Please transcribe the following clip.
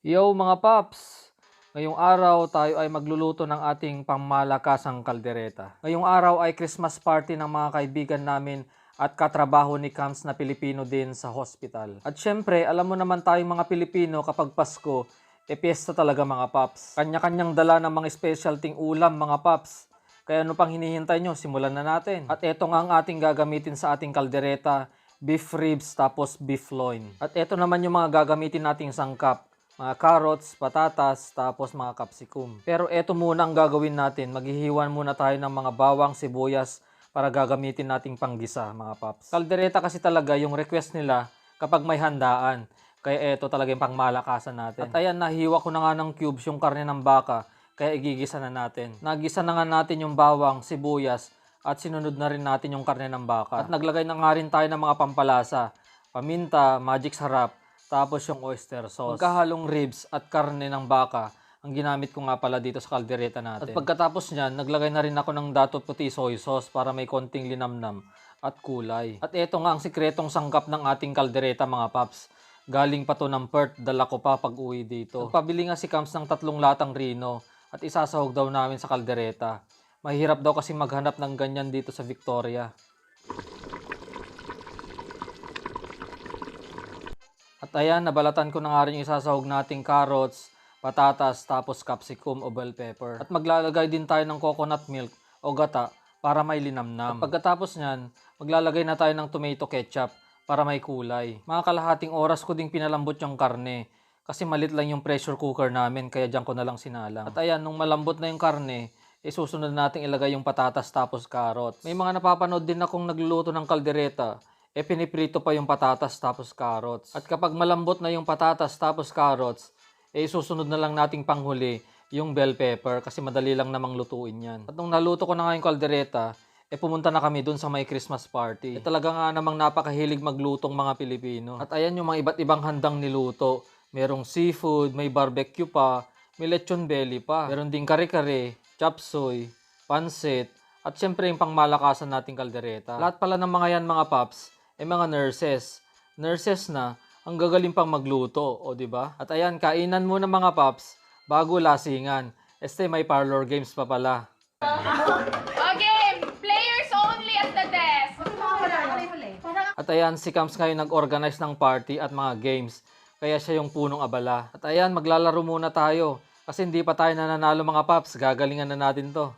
Yo mga paps! Ngayong araw tayo ay magluluto ng ating pangmalakasang kaldereta. Ngayong araw ay Christmas party ng mga kaibigan namin at katrabaho ni Kams na Pilipino din sa hospital. At syempre, alam mo naman tayong mga Pilipino kapag Pasko, piyesta talaga mga paps. Kanya-kanyang dala ng mga specialting ulam mga paps. Kaya ano pang hinihintay nyo, simulan na natin. At eto nga ang ating gagamitin sa ating kaldereta, beef ribs tapos beef loin. At eto naman yung mga gagamitin nating sangkap. Mga carrots, patatas, tapos mga capsicum. Pero eto muna ang gagawin natin. Maghihiwan muna tayo ng mga bawang, sibuyas para gagamitin nating panggisa, mga paps. Kaldereta kasi talaga yung request nila kapag may handaan. Kaya eto talaga yung pangmalakasan natin. At ayan, nahiwa ko na nga ng cubes yung karne ng baka. Kaya igigisa na natin. Nagisa na nga natin yung bawang, sibuyas, at sinunod na rin natin yung karne ng baka. At naglagay na nga rin tayo ng mga pampalasa. Paminta, magic sarap, tapos yung oyster sauce. Magkahalong ribs at karne ng baka ang ginamit ko nga pala dito sa kaldereta natin. At pagkatapos niyan, naglagay na rin ako ng dato puti soy sauce para may konting linamnam at kulay. At eto nga ang sikretong sangkap ng ating kaldereta mga paps. Galing pa to ng Perth, dala ko pa pag uwi dito. Nagpabili nga si Kams ng 3 latang Rino at isasahog daw namin sa kaldereta. Mahirap daw kasi maghanap ng ganyan dito sa Victoria. At ayan, nabalatan ko na nga rin yung isasahog nating carrots, patatas, tapos capsicum o bell pepper. At maglalagay din tayo ng coconut milk o gata para may linamnam. At pagkatapos nyan, maglalagay na tayo ng tomato ketchup para may kulay. Mga kalahating oras ko ding pinalambot yung karne kasi malit lang yung pressure cooker namin kaya dyan ko na lang sinalang. At ayan, nung malambot na yung karne, susunod nating ilagay yung patatas tapos carrots. May mga napapanood din akong nagluluto ng kaldereta piniprito pa yung patatas tapos carrots. At kapag malambot na yung patatas tapos carrots, susunod na lang nating panghuli yung bell pepper kasi madali lang namang lutuin yan. At nung naluto ko na nga yung kaldereta, pumunta na kami dun sa may Christmas party. Talaga nga namang napakahilig maglutong mga Pilipino. At ayan yung mga iba't ibang handang niluto. Merong seafood, may barbecue pa, may lechon belly pa. Meron ding kare-kare, chop suey, pansit, at syempre yung pangmalakasan nating kaldereta. Lahat pala ng mga yan mga paps, mga nurses. Nurses na, ang gagaling pang magluto, o di ba? At ayan, kainan muna mga paps, bago lasingan. May parlor games pa pala. Okay, players only at the desk. At ayan, si Kams ngayon nag-organize ng party at mga games. Kaya siya yung punong abala. At ayan, maglalaro muna tayo. Kasi hindi pa tayo nananalo mga paps, gagalingan na natin to.